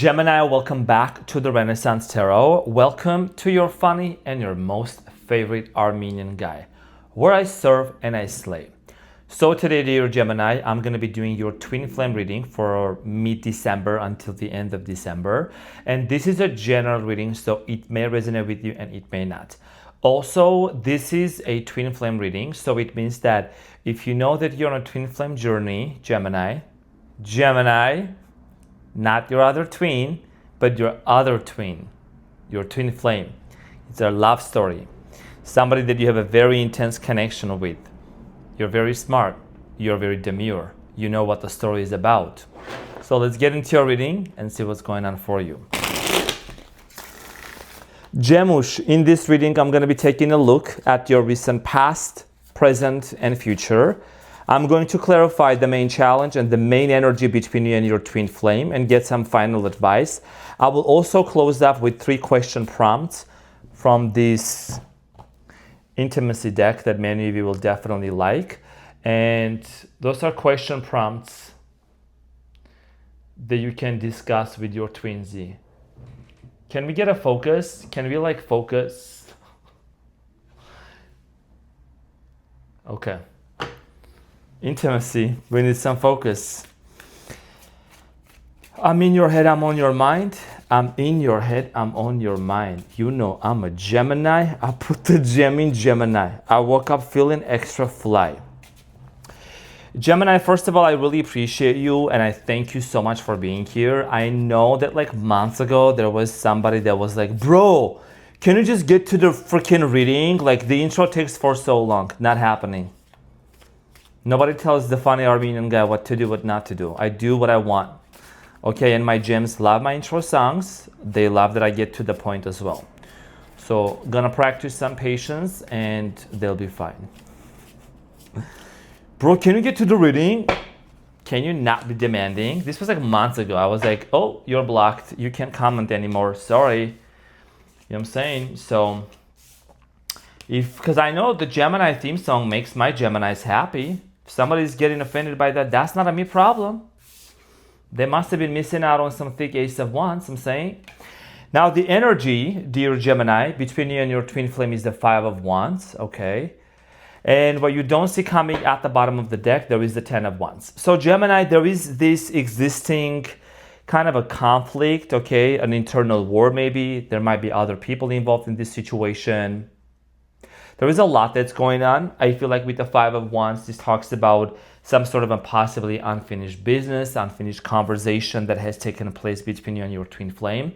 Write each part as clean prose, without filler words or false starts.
Gemini, welcome back to the Renaissance Tarot. Welcome to your funny and your most favorite Armenian guy, where I serve and I slay. So today, dear Gemini, I'm going to be doing your twin flame reading for mid-December until the end of December. And this is a general reading, so it may resonate with you and it may not. Also, this is a twin flame reading, so it means that if you know that you're on a twin flame journey, Gemini, not your other twin, but your other twin, your twin flame. It's a love story. Somebody that you have a very intense connection with. You're very smart. You're very demure. You know what the story is about. So let's get into your reading and see what's going on for you. Gemush, in this reading, I'm going to be taking a look at your recent past, present, and future. I'm going to clarify the main challenge and the main energy between you and your twin flame and get some final advice. I will also close up with 3 question prompts from this intimacy deck that many of you will definitely like. And those are question prompts that you can discuss with your twinsy. Can we get a focus? Can we focus? Okay. Intimacy, we need some focus. I'm in your head, I'm on your mind. I'm in your head, I'm on your mind. You know I'm a Gemini. I put the gem in Gemini. I woke up feeling extra fly. Gemini, first of all, I really appreciate you and I thank you so much for being here. I know that months ago, there was somebody that was like, bro, can you just get to the freaking reading? The intro takes for so long. Not happening. Nobody tells the funny Armenian guy what to do, what not to do. I do what I want. Okay, and my gems love my intro songs. They love that I get to the point as well. So, gonna practice some patience and they'll be fine. Bro, can you get to the reading? Can you not be demanding? This was months ago. I was like, oh, you're blocked. You can't comment anymore. Sorry. You know what I'm saying? So, because I know the Gemini theme song makes my Geminis happy. If somebody's getting offended by that, that's not a me problem. They must have been missing out on some thick Ace of Wands, I'm saying. Now, the energy, dear Gemini, between you and your twin flame is the 5 of Wands, okay? And what you don't see coming at the bottom of the deck, there is the 10 of Wands. So, Gemini, there is this existing kind of a conflict, okay? An internal war, maybe. There might be other people involved in this situation. There is a lot that's going on. I feel like with the 5 of Wands, this talks about some sort of a possibly unfinished business, unfinished conversation that has taken place between you and your twin flame.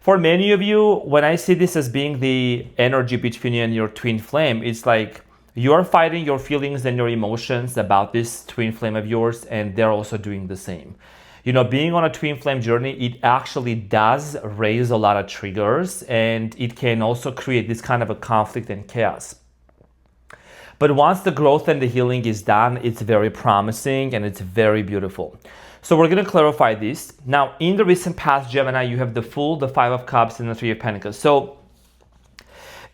For many of you, when I see this as being the energy between you and your twin flame, it's like you're fighting your feelings and your emotions about this twin flame of yours, and they're also doing the same. You know, being on a twin flame journey, it actually does raise a lot of triggers and it can also create this kind of a conflict and chaos. But once the growth and the healing is done, it's very promising and it's very beautiful. So we're going to clarify this. Now, in the recent past, Gemini, you have the Fool, the 5 of Cups, and the 3 of Pentacles. So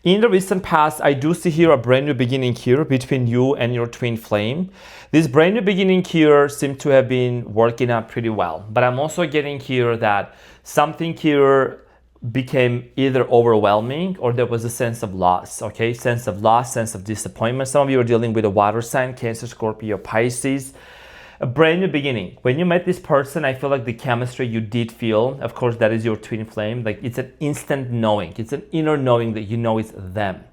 in the recent past, I do see here a brand new beginning here between you and your twin flame. This brand new beginning here seems to have been working out pretty well. But I'm also getting here that something here became either overwhelming or there was a sense of loss, okay? Sense of loss, sense of disappointment. Some of you are dealing with a water sign, Cancer, Scorpio, Pisces. A brand new beginning. When you met this person, I feel like the chemistry you did feel, of course, that is your twin flame. It's an instant knowing. It's an inner knowing that you know it's them.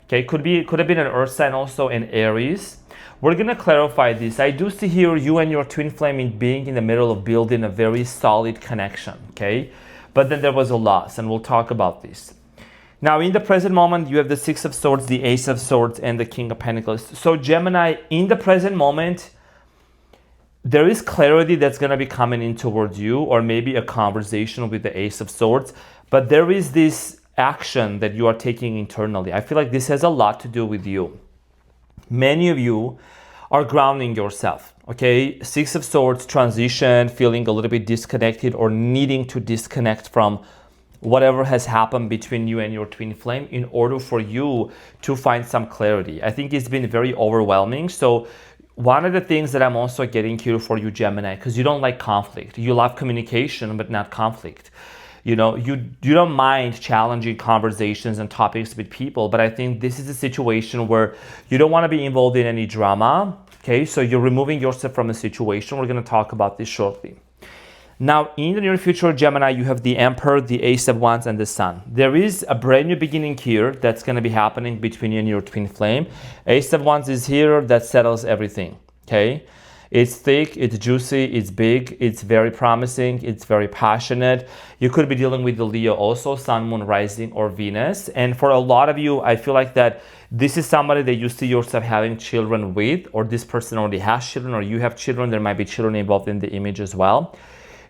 Okay, could have been an earth sign also, in Aries. We're gonna clarify this. I do see here you and your twin flame being in the middle of building a very solid connection, okay? But then there was a loss, and we'll talk about this. Now, in the present moment, you have the 6 of Swords, the Ace of Swords, and the King of Pentacles. So, Gemini, in the present moment, there is clarity that's going to be coming in towards you, or maybe a conversation with the Ace of Swords, but there is this action that you are taking internally. I feel like this has a lot to do with you. Many of you are grounding yourself, okay? 6 of Swords, transition, feeling a little bit disconnected or needing to disconnect from whatever has happened between you and your twin flame in order for you to find some clarity. I think it's been very overwhelming. So one of the things that I'm also getting here for you, Gemini, because you don't like conflict. You love communication, but not conflict. You know, you don't mind challenging conversations and topics with people, but I think this is a situation where you don't want to be involved in any drama. Okay, so you're removing yourself from a situation. We're going to talk about this shortly. Now, in the near future, Gemini, you have the Emperor, the Ace of Wands, and the Sun. There is a brand new beginning here that's going to be happening between you and your twin flame. Ace of Wands is here. That settles everything, okay? It's thick, it's juicy, it's big, it's very promising, it's very passionate. You could be dealing with the Leo also, Sun, Moon, Rising, or Venus. And for a lot of you, I feel like that this is somebody that you see yourself having children with, or this person already has children, or you have children. There might be children involved in the image as well.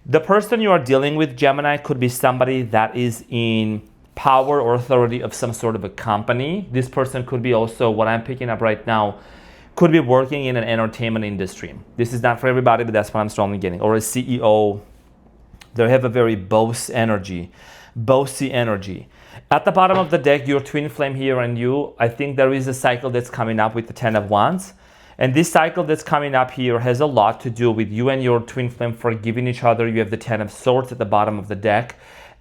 The person you are dealing with, Gemini, could be somebody that is in power or authority of some sort of a company. This person could be also, what I'm picking up right now, could be working in an entertainment industry. This is not for everybody, but that's what I'm strongly getting. Or a CEO. They have a very bossy energy. At the bottom of the deck, your twin flame here and you, I think there is a cycle that's coming up with the Ten of Wands. And this cycle that's coming up here has a lot to do with you and your twin flame forgiving each other. You have the Ten of Swords at the bottom of the deck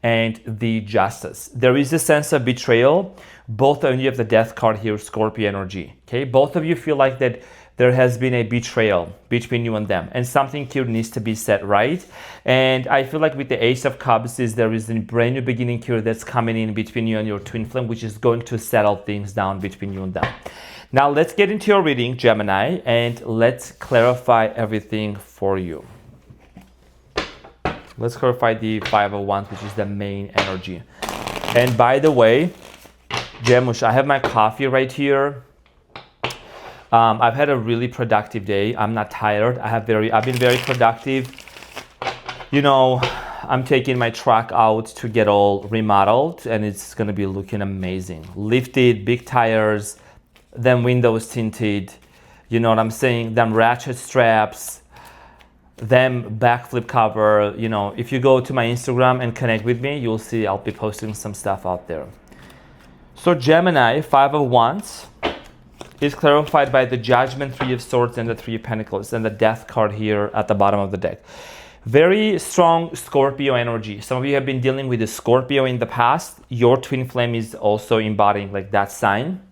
and the Justice. There is a sense of betrayal. Both of you have the Death card here, Scorpio energy. Okay, both of you feel like that there has been a betrayal between you and them, and something here needs to be set right. And I feel like with the Ace of Cups, there is a brand new beginning here that's coming in between you and your twin flame, which is going to settle things down between you and them. Now let's get into your reading, Gemini, and let's clarify everything for you. Let's clarify the Five of Wands, which is the main energy. And by the way, Gemush, I have my coffee right here. I've had a really productive day. I'm not tired. I've been very productive. You know, I'm taking my truck out to get all remodeled, and it's gonna be looking amazing. Lifted, big tires, then windows tinted. You know what I'm saying? Them ratchet straps, them backflip cover. You know, if you go to my Instagram and connect with me, you'll see I'll be posting some stuff out there. So Gemini, Five of Wands, is clarified by the Judgment, Three of Swords, and the Three of Pentacles, and the Death card here at the bottom of the deck. Very strong Scorpio energy. Some of you have been dealing with the Scorpio in the past. Your twin flame is also embodying like that sign.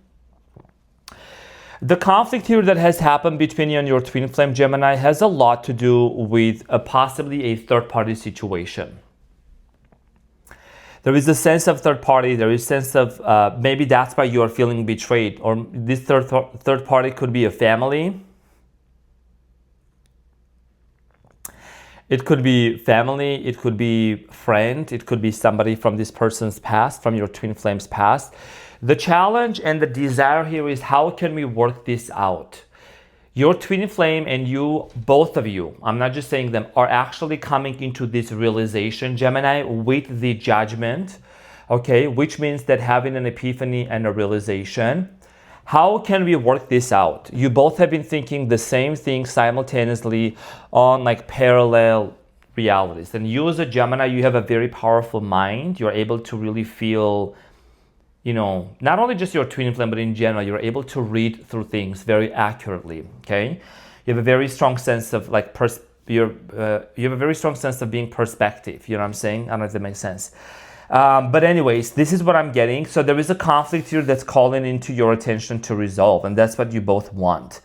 The conflict here that has happened between you and your twin flame, Gemini, has a lot to do with possibly a third-party situation. There is a sense of third party. There is a sense of maybe that's why you are feeling betrayed. Or this third party could be a family. It could be family. It could be friend. It could be somebody from this person's past, from your twin flame's past. The challenge and the desire here is, how can we work this out? Your twin flame and you, both of you, I'm not just saying them, are actually coming into this realization, Gemini, with the Judgment, okay, which means that having an epiphany and a realization. How can we work this out? You both have been thinking the same thing simultaneously on like parallel realities. And you as a Gemini, you have a very powerful mind. You're able to really feel, you know, not only just your twin flame, but in general, you're able to read through things very accurately, okay? You have a very strong sense of like, you have a very strong sense of being perspective, you know what I'm saying? I don't know if that makes sense. But anyways, this is what I'm getting. So there is a conflict here that's calling into your attention to resolve, and that's what you both want.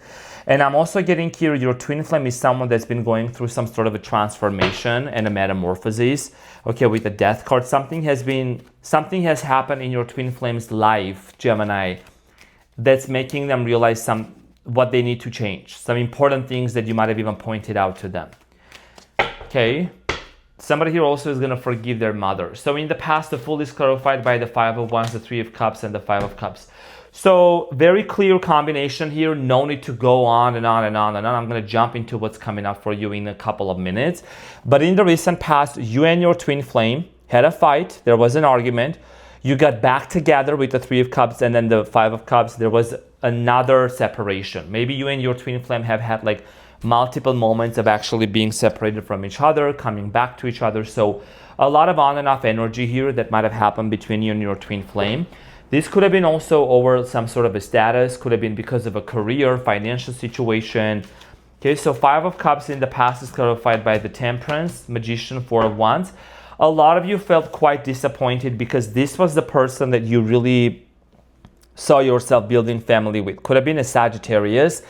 And I'm also getting here, your twin flame is someone that's been going through some sort of a transformation and a metamorphosis. Okay, with the Death card, something has happened in your twin flame's life, Gemini, that's making them realize what they need to change. Some important things that you might have even pointed out to them. Okay, somebody here also is going to forgive their mother. So in the past, the Fool is clarified by the Five of Wands, the Three of Cups, and the Five of Cups. So very clear combination here. No need to go on and on and on and on. I'm going to jump into what's coming up for you in a couple of minutes. But in the recent past, you and your twin flame had a fight. There was an argument. You got back together with the Three of Cups and then the Five of Cups. There was another separation. Maybe you and your twin flame have had like multiple moments of actually being separated from each other, coming back to each other. So a lot of on and off energy here that might have happened between you and your twin flame. This could have been also over some sort of a status, could have been because of a career, financial situation, Okay, so Five of Cups in the past is clarified by the Temperance, Magician, Four of Wands. A lot of you felt quite disappointed because this was the person that you really saw yourself building family with. Could have been a Sagittarius.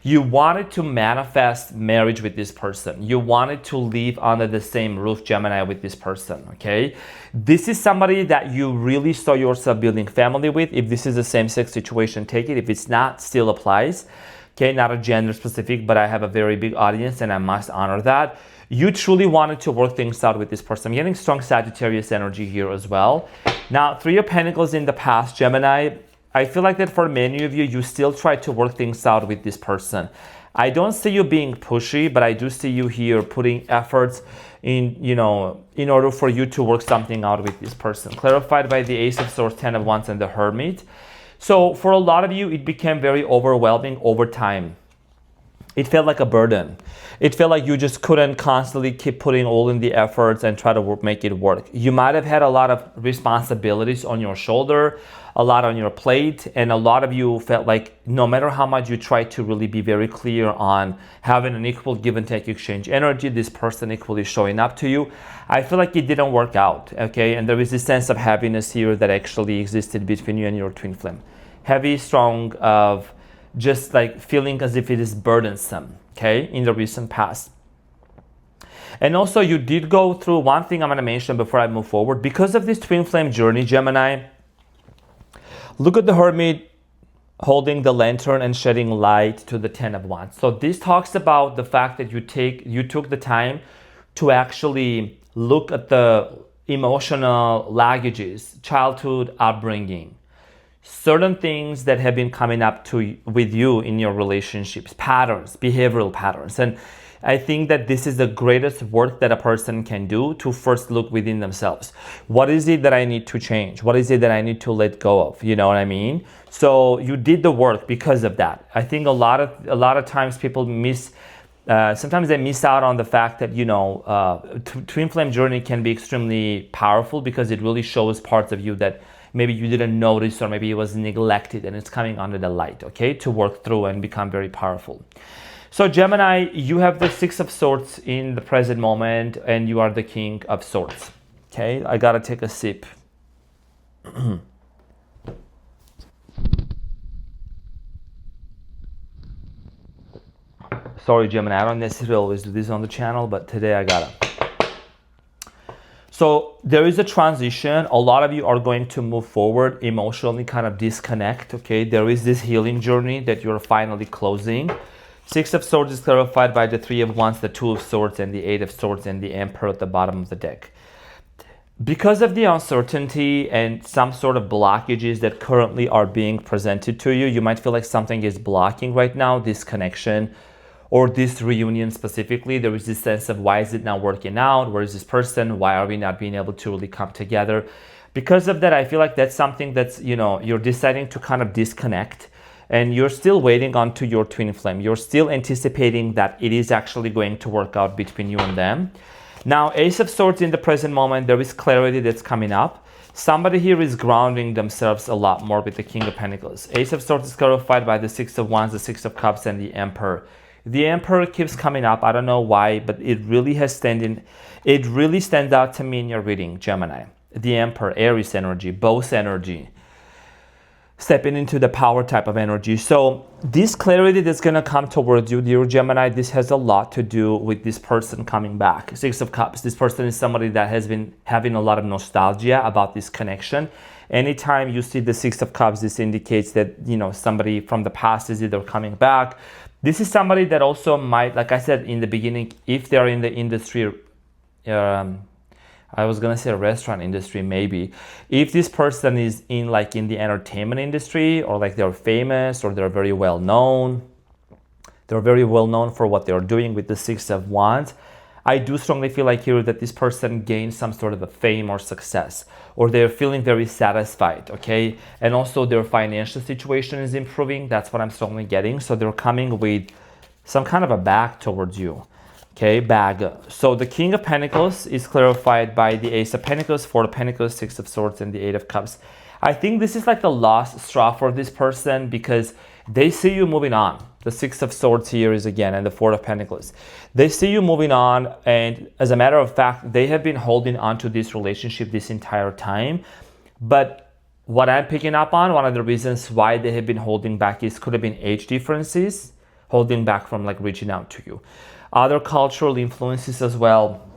You wanted to manifest marriage with this person. You wanted to live under the same roof, Gemini, with this person, okay? This is somebody that you really saw yourself building family with. If this is a same-sex situation, take it. If it's not, still applies. Okay, not a gender specific, but I have a very big audience and I must honor that. You truly wanted to work things out with this person. I'm getting strong Sagittarius energy here as well. Now, Three of Pentacles in the past, Gemini, I feel like that for many of you, you still try to work things out with this person. I don't see you being pushy, but I do see you here putting efforts in, in order for you to work something out with this person. Clarified by the Ace of Swords, Ten of Wands, and the Hermit. So for a lot of you, it became very overwhelming over time. It felt like a burden. It felt like you just couldn't constantly keep putting all in the efforts and try to make it work. You might have had a lot of responsibilities on your shoulder, a lot on your plate, and a lot of you felt like no matter how much you tried to really be very clear on having an equal give and take exchange energy, this person equally showing up to you, I feel like it didn't work out, okay? And there is this sense of happiness here that actually existed between you and your twin flame. Heavy, strong, of just like feeling as if it is burdensome, okay, in the recent past. And also you did go through one thing I'm going to mention before I move forward. Because of this twin flame journey, Gemini, look at the Hermit holding the lantern and shedding light to the Ten of Wands. So this talks about the fact that you took the time to actually look at the emotional luggages, childhood upbringing, certain things that have been coming up with you in your relationships, patterns, behavioral patterns. And I think that this is the greatest work that a person can do, to first look within themselves. What is it that I need to change? What is it that I need to let go of? You know what I mean? So you did the work because of that. I think a lot of times people sometimes they miss out on the fact that, twin flame journey can be extremely powerful because it really shows parts of you that maybe you didn't notice, or maybe it was neglected, and it's coming under the light, okay, to work through and become very powerful. So Gemini, you have the Six of Swords in the present moment, and you are the King of Swords, okay? I gotta take a sip. Sorry, Gemini, I don't necessarily always do this on the channel, but today I gotta. So there is a transition. A lot of you are going to move forward, emotionally kind of disconnect, okay? There is this healing journey that you're finally closing. Six of Swords is clarified by the Three of Wands, the Two of Swords, and the Eight of Swords, and the Emperor at the bottom of the deck. Because of the uncertainty and some sort of blockages that currently are being presented to you, you might feel like something is blocking right now, this connection, or this reunion specifically. There is this sense of, why is it not working out? Where is this person? Why are we not being able to really come together? Because of that, I feel like that's something that's, you're deciding to kind of disconnect, and you're still waiting on to your twin flame. You're still anticipating that it is actually going to work out between you and them. Now, Ace of Swords in the present moment, there is clarity that's coming up. Somebody here is grounding themselves a lot more with the King of Pentacles. Ace of Swords is clarified by the Six of Wands, the Six of Cups, and the Emperor. The Emperor keeps coming up. I don't know why, but it really stands out to me in your reading, Gemini. The Emperor, Aries energy, boss energy, stepping into the power type of energy. So this clarity that's going to come towards you, dear Gemini, this has a lot to do with this person coming back. Six of Cups. This person is somebody that has been having a lot of nostalgia about this connection. Anytime you see the Six of Cups, this indicates that, somebody from the past is either coming back. This is somebody that also might, like I said in the beginning, if they're in the industry, I was gonna say restaurant industry maybe. If this person is in the entertainment industry, or like they're famous, or they're very well known, for what they're doing with the Six of Wands, I do strongly feel like here that this person gains some sort of a fame or success, or they're feeling very satisfied, okay? And also their financial situation is improving. That's what I'm strongly getting. So they're coming with some kind of a bag towards you, okay? Bag. So the King of Pentacles is clarified by the Ace of Pentacles, Four of Pentacles, Six of Swords, and the Eight of Cups. I think this is like the last straw for this person, because they see you moving on. The Six of Swords here is again, and the Four of Pentacles. They see you moving on, and as a matter of fact, they have been holding on to this relationship this entire time. But what I'm picking up on, one of the reasons why they have been holding back is could have been age differences, holding back from like reaching out to you. Other cultural influences as well,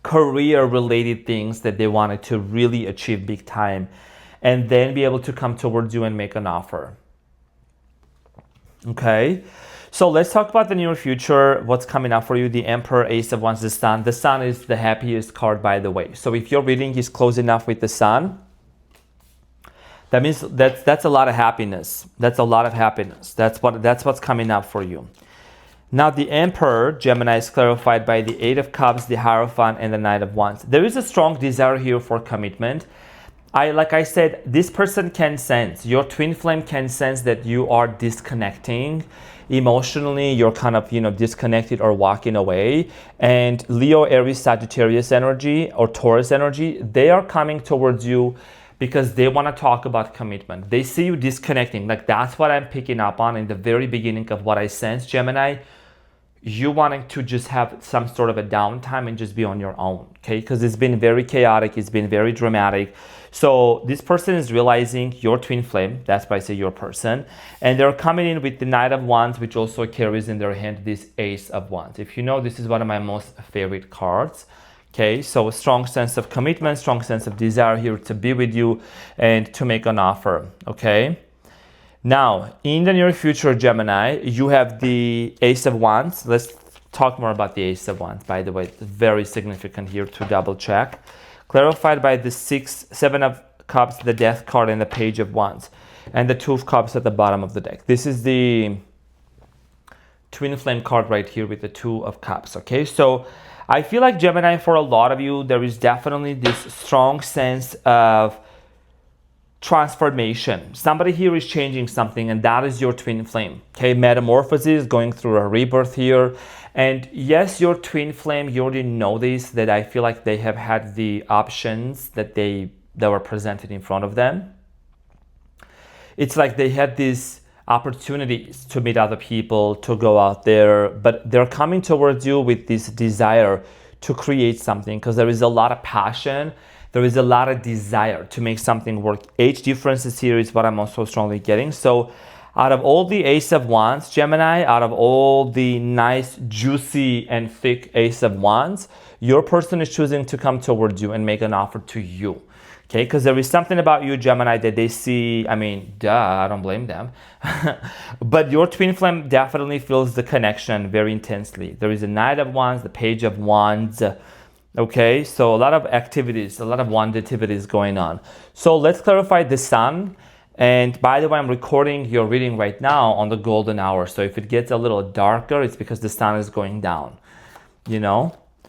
career-related things that they wanted to really achieve big time, and then be able to come towards you and make an offer. Okay, so let's talk about the near future, what's coming up for you. The Emperor, Ace of Wands, the Sun. The Sun is the happiest card, by the way. So if your reading is close enough with the Sun, that means that's a lot of happiness. That's a lot of happiness. That's what's coming up for you. Now the Emperor, Gemini, is clarified by the Eight of Cups, the Hierophant, and the Knight of Wands. There is a strong desire here for commitment. Like I said, this person can sense, your twin flame can sense that you are disconnecting emotionally. You're kind of, disconnected or walking away. And Leo, Aries, Sagittarius energy or Taurus energy, they are coming towards you because they want to talk about commitment. They see you disconnecting. Like that's what I'm picking up on in the very beginning of what I sense, Gemini. You wanting to just have some sort of a downtime and just be on your own, okay? Because it's been very chaotic, it's been very dramatic. So this person is realizing your twin flame, that's why I say your person, and they're coming in with the Knight of Wands, which also carries in their hand this Ace of Wands. If you know, this is one of my most favorite cards. Okay, so a strong sense of commitment, strong sense of desire here to be with you and to make an offer, okay? Now, in the near future, Gemini, you have the Ace of Wands. Let's talk more about the Ace of Wands, by the way. It's very significant here to double check. Clarified by the Seven of Cups, the Death card, and the Page of Wands. And the Two of Cups at the bottom of the deck. This is the twin flame card right here with the Two of Cups, okay? So I feel like Gemini, for a lot of you, there is definitely this strong sense of transformation. Somebody here is changing something, and that is your twin flame. Okay, metamorphosis, going through a rebirth here. And yes, your twin flame, you already know this, that I feel like they have had the options that were presented in front of them. It's like they had these opportunities to meet other people, to go out there, but they're coming towards you with this desire to create something, because there is a lot of passion. There is a lot of desire to make something work. Age differences here is what I'm also strongly getting. So out of all the Ace of Wands, Gemini, out of all the nice, juicy, and thick Ace of Wands, your person is choosing to come towards you and make an offer to you. Okay, because there is something about you, Gemini, that they see. I mean, duh, I don't blame them. But your twin flame definitely feels the connection very intensely. There is a Knight of Wands, the Page of Wands. Okay, so a lot of activities, a lot of wandativity going on. So let's clarify the Sun. And by the way, I'm recording your reading right now on the golden hour. So if it gets a little darker, it's because the Sun is going down,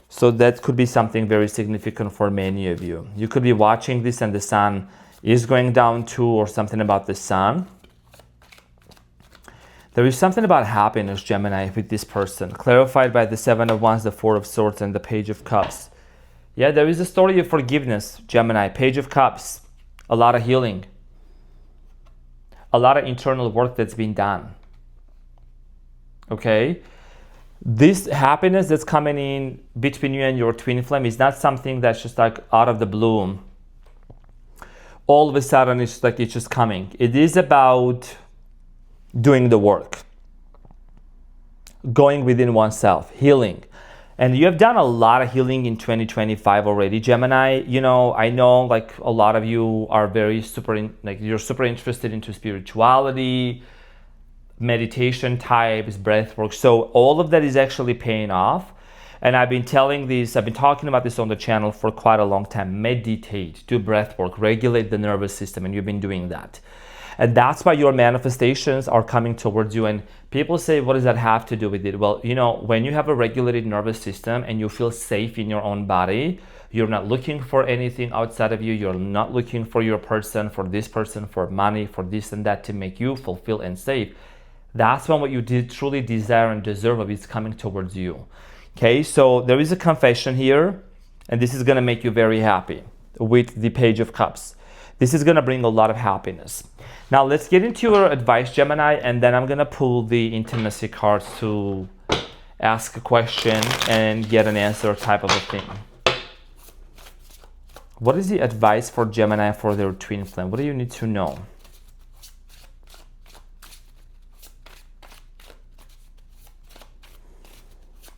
So that could be something very significant for many of you. You could be watching this and the Sun is going down too, or something about the Sun. There is something about happiness, Gemini, with this person. Clarified by the Seven of Wands, the Four of Swords, and the Page of Cups. Yeah, there is a story of forgiveness, Gemini. Page of Cups. A lot of healing. A lot of internal work that's been done. Okay? This happiness that's coming in between you and your twin flame is not something that's just like out of the blue. All of a sudden, it's like it's just coming. It is about doing the work, going within oneself, healing. And you have done a lot of healing in 2025 already, Gemini. I know like a lot of you are you're super interested into spirituality, meditation types, breath work. So all of that is actually paying off. And I've been talking about this on the channel for quite a long time. Meditate, do breath work, regulate the nervous system, and you've been doing that. And that's why your manifestations are coming towards you. And people say, what does that have to do with it? Well, when you have a regulated nervous system and you feel safe in your own body, you're not looking for anything outside of you. You're not looking for your person, for this person, for money, for this and that to make you fulfill and safe. That's when what you truly desire and deserve of is coming towards you. Okay, so there is a confession here, and this is going to make you very happy with the Page of Cups. This is going to bring a lot of happiness. Now let's get into your advice, Gemini, and then I'm going to pull the intimacy cards to ask a question and get an answer type of a thing. What is the advice for Gemini for their twin flame? What do you need to know?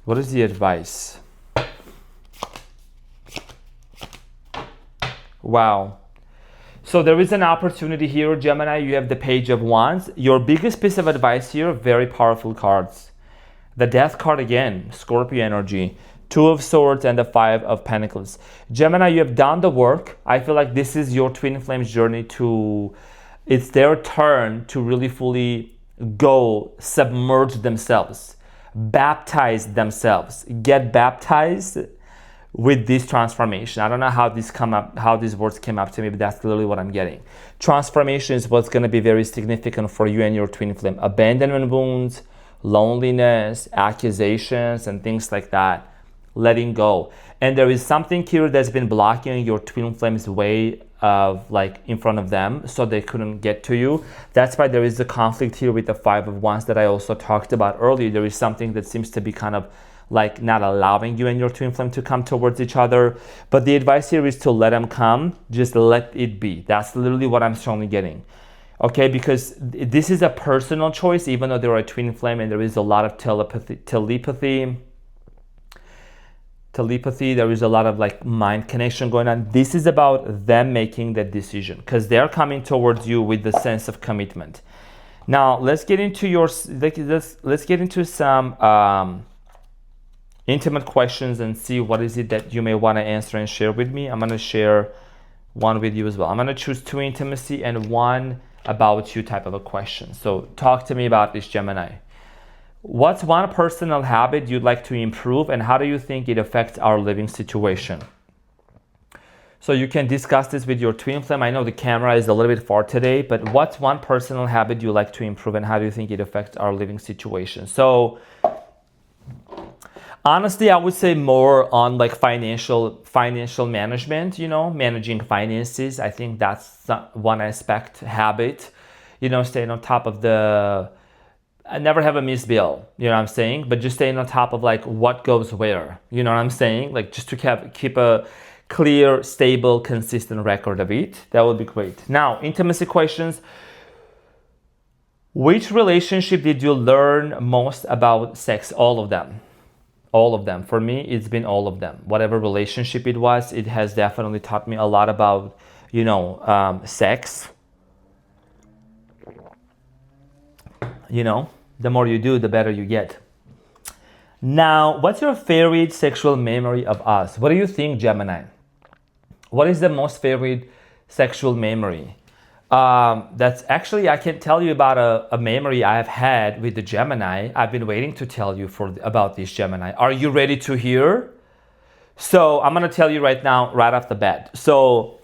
What is the advice? Wow. So there is an opportunity here, Gemini. You have the Page of Wands. Your biggest piece of advice here, very powerful cards. The Death card again, Scorpio energy. Two of Swords and the Five of Pentacles. Gemini, you have done the work. I feel like this is your twin flames journey to, it's their turn to really fully go submerge themselves, baptize themselves, get baptized with this transformation. I don't know how these words came up to me, but that's literally what I'm getting. Transformation is what's going to be very significant for you and your twin flame. Abandonment wounds, loneliness, accusations, and things like that. Letting go. And there is something here that's been blocking your twin flame's way of like in front of them, so they couldn't get to you. That's why there is a conflict here with the Five of Wands that I also talked about earlier. There is something that seems to be kind of like not allowing you and your twin flame to come towards each other. But the advice here is to let them come, just let it be. That's literally what I'm strongly getting. Okay, because this is a personal choice, even though they're a twin flame and there is a lot of telepathy, there is a lot of like mind connection going on. This is about them making that decision because they're coming towards you with the sense of commitment. Now let's get into let's get into some intimate questions and see what is it that you may want to answer and share with me. I'm going to share one with you as well. I'm going to choose two intimacy and one about you type of a question. So talk to me about this, Gemini. What's one personal habit you'd like to improve and how do you think it affects our living situation? So you can discuss this with your twin flame. I know the camera is a little bit far today, but what's one personal habit you like to improve and how do you think it affects our living situation? So honestly, I would say more on like financial management, managing finances. I think that's one aspect, habit, staying on top of I never have a missed bill, you know what I'm saying? But just staying on top of like what goes where, you know what I'm saying? Like just to keep a clear, stable, consistent record of it. That would be great. Now, intimacy questions. Which relationship did you learn most about sex? All of them. All of them. For me, it's been all of them. Whatever relationship it was, it has definitely taught me a lot about, sex. The more you do, the better you get. Now, what's your favorite sexual memory of us? What do you think, Gemini? What is the most favorite sexual memory? That's actually, I can tell you about a memory I have had with the Gemini. I've been waiting to tell you about this, Gemini. Are you ready to hear? So I'm going to tell you right now, right off the bat. So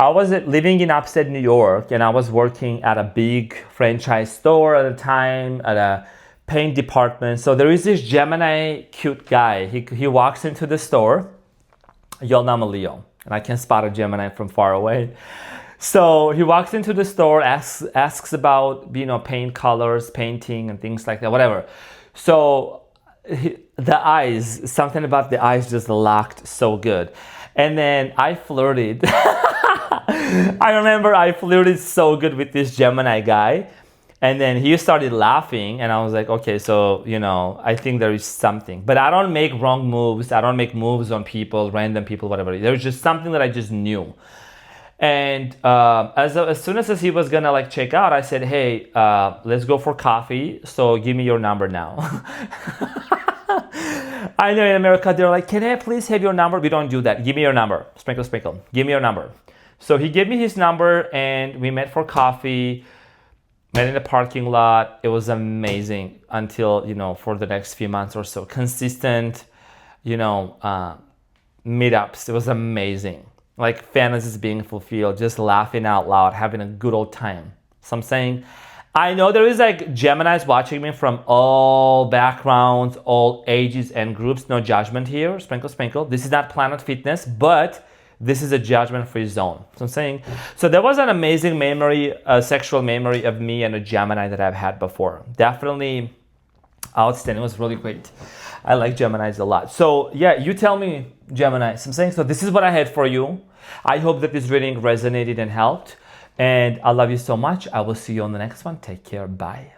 I was living in upstate New York and I was working at a big franchise store at the time, at a paint department. So there is this Gemini cute guy. He walks into the store. Y'all know I'm a Leo and I can spot a Gemini from far away. So he walks into the store, asks about, paint colors, painting and things like that, whatever. So something about the eyes just locked so good. And then I flirted. I remember I flirted so good with this Gemini guy. And then he started laughing and I was like, okay, so, I think there is something. But I don't make wrong moves. I don't make moves on people, random people, whatever. There's just something that I just knew. And as soon as he was gonna check out, I said, hey, let's go for coffee. So give me your number now. I know in America, they're like, can I please have your number? We don't do that. Give me your number. Sprinkle, sprinkle. Give me your number. So he gave me his number and we met for coffee, met in the parking lot. It was amazing until, for the next few months or so. Consistent, meetups. It was amazing. Like fantasies being fulfilled, just laughing out loud, having a good old time. So I'm saying, I know there is Geminis watching me from all backgrounds, all ages and groups. No judgment here. Sprinkle, sprinkle. This is not Planet Fitness, but this is a judgment-free zone. So I'm saying, so there was an amazing memory, sexual memory of me and a Gemini that I've had before. Definitely outstanding. It was really great. I like Geminis a lot. So yeah, you tell me, Gemini. So I'm saying, so this is what I had for you. I hope that this reading resonated and helped. And I love you so much. I will see you on the next one. Take care. Bye.